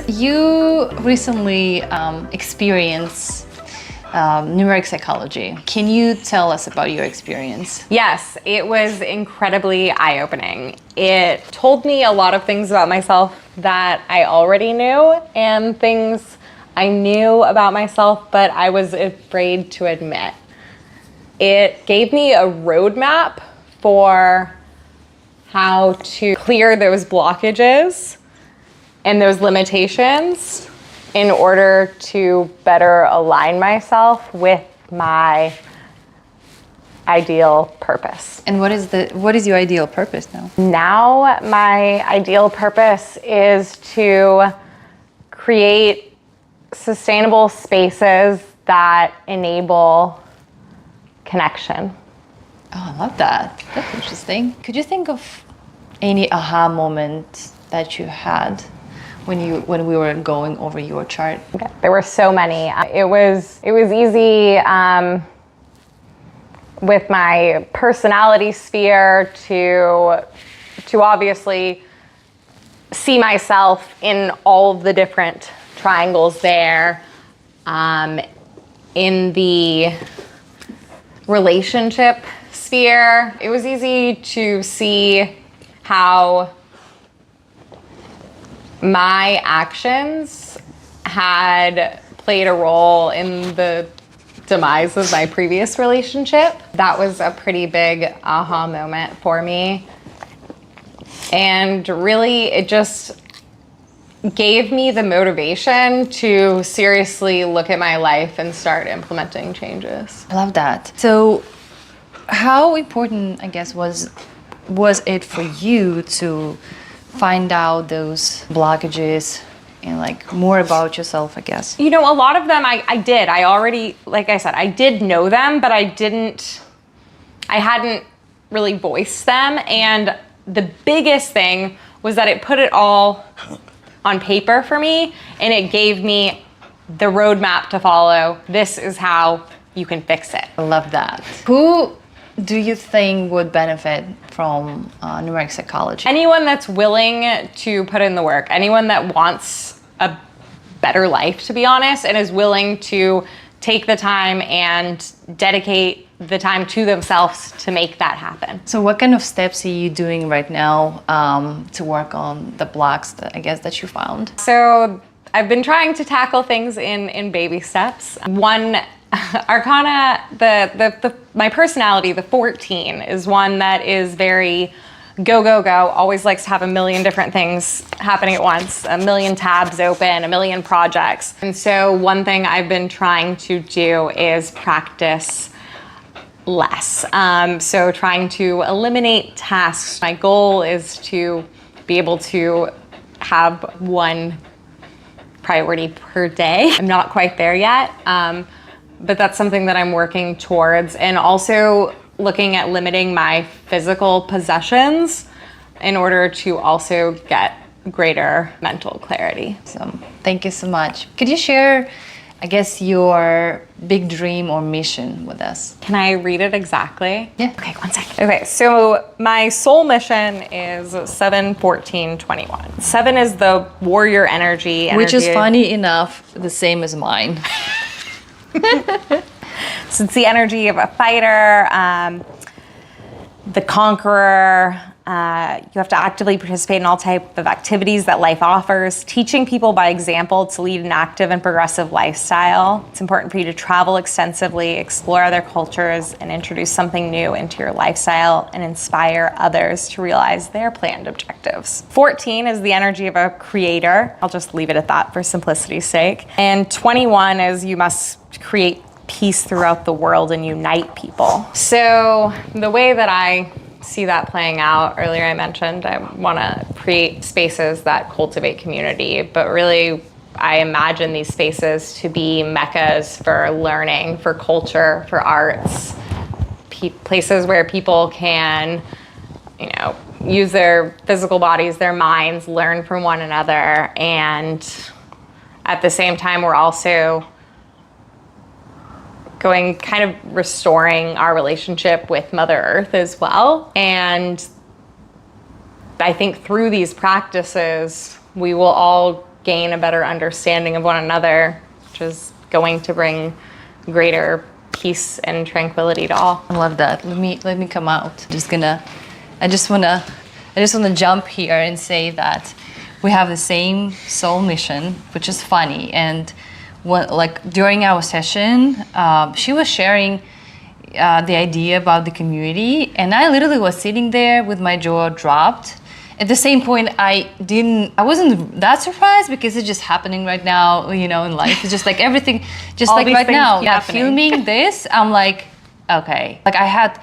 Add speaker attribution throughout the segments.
Speaker 1: You recently experienced numeric psychology. Can you tell us about your experience?
Speaker 2: Yes, it was incredibly eye-opening. It told me a lot of things about myself that I already knew and things I knew about myself, but I was afraid to admit. It gave me a roadmap for how to clear those blockages and those limitations in order to better align myself with my ideal purpose.
Speaker 1: And what is your ideal purpose now?
Speaker 2: Now my ideal purpose is to create sustainable spaces that enable connection.
Speaker 1: Oh, I love that. That's interesting. Could you think of any aha moment that you had when we were going over your chart?
Speaker 2: Okay. There were so many. It was easy with my personality sphere to obviously see myself in all of the different triangles there. In the relationship sphere, it was easy to see how my actions had played a role in the demise of my previous relationship. That was a pretty big aha moment for me. And really, it just gave me the motivation to seriously look at my life and start implementing changes.
Speaker 1: I love that. So how important, I guess, was it for you to find out those blockages and like more about yourself, I guess?
Speaker 2: You know, a lot of them I did. I already, like I said, I did know them, but I hadn't really voiced them. And the biggest thing was that it put it all on paper for me, and it gave me the roadmap to follow. This is how you can fix it.
Speaker 1: I love that. Who do you think would benefit from numeric psychology?
Speaker 2: Anyone that's willing to put in the work, anyone that wants a better life, to be honest, and is willing to take the time and dedicate the time to themselves to make that happen.
Speaker 1: So what kind of steps are you doing right now to work on the blocks that you found?
Speaker 2: So I've been trying to tackle things in baby steps. One arcana, my personality, the 14, is one that is very go, go, go, always likes to have a million different things happening at once, a million tabs open, a million projects. And so one thing I've been trying to do is practice less. So trying to eliminate tasks. My goal is to be able to have one priority per day. I'm not quite there yet, but that's something that I'm working towards. And also looking at limiting my physical possessions in order to also get greater mental clarity.
Speaker 1: So thank you so much. Could you share, I guess, your big dream or mission with us?
Speaker 2: Can I read it exactly?
Speaker 1: Yeah.
Speaker 2: Okay, one second. Okay, so my soul mission is 7-14-21. 7 is the warrior energy.
Speaker 1: Which is funny enough, the same as mine.
Speaker 2: So it's the energy of a fighter, the conqueror. You have to actively participate in all types of activities that life offers, teaching people by example to lead an active and progressive lifestyle. It's important for you to travel extensively, explore other cultures, and introduce something new into your lifestyle and inspire others to realize their planned objectives. 14 is the energy of a creator. I'll just leave it at that for simplicity's sake. And 21 is you must create peace throughout the world and unite people. So the way that I see that playing out, earlier I mentioned I want to create spaces that cultivate community, but really I imagine these spaces to be meccas for learning, for culture, for arts, places where people can, you know, use their physical bodies, their minds, learn from one another, and at the same time we're also going kind of restoring our relationship with Mother Earth as well. And I think through these practices, we will all gain a better understanding of one another, which is going to bring greater peace and tranquility to all.
Speaker 1: I love that. Let me come out. I just wanna jump here and say that we have the same soul mission, which is funny. And during our session, she was sharing the idea about the community, and I literally was sitting there with my jaw dropped. At the same point, I wasn't that surprised because it's just happening right now, in life. It's just like everything, just
Speaker 2: All
Speaker 1: like
Speaker 2: these
Speaker 1: right
Speaker 2: things
Speaker 1: now,
Speaker 2: keep happening.
Speaker 1: filming this, I'm like, okay. Like I had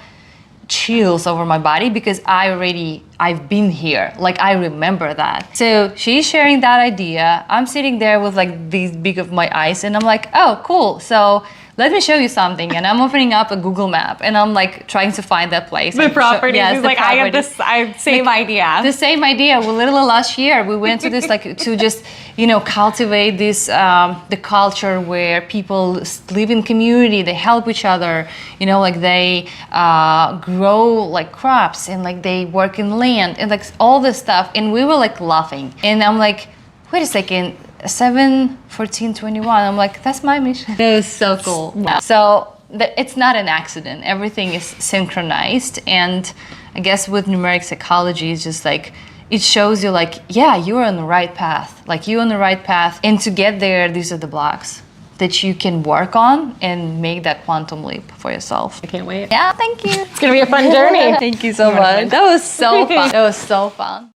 Speaker 1: chills over my body because I've been here. Like I remember that. So she's sharing that idea. I'm sitting there with like these big of my eyes and I'm like, oh, cool. So let me show you something. And I'm opening up a Google map and I'm like trying to find that place.
Speaker 2: The property.
Speaker 1: Yes,
Speaker 2: He's
Speaker 1: the
Speaker 2: like,
Speaker 1: property.
Speaker 2: I have same idea.
Speaker 1: The same idea. Well, literally last year we went to this to just cultivate this the culture where people live in community. They help each other. Like they grow like crops and like they work in land and like all this stuff. And we were like laughing. And I'm like, wait a second. 7/14/21. I'm like, that's my mission. It was so cool. Yeah. So it's not an accident. Everything is synchronized. And I guess with numeric psychology, it's just like, it shows you like, yeah, you're on the right path. Like you're on the right path. And to get there, these are the blocks that you can work on and make that quantum leap for yourself.
Speaker 2: I can't wait.
Speaker 1: Yeah, thank you.
Speaker 2: It's going to be a fun journey.
Speaker 1: Thank you so much. That was so fun. That was so fun.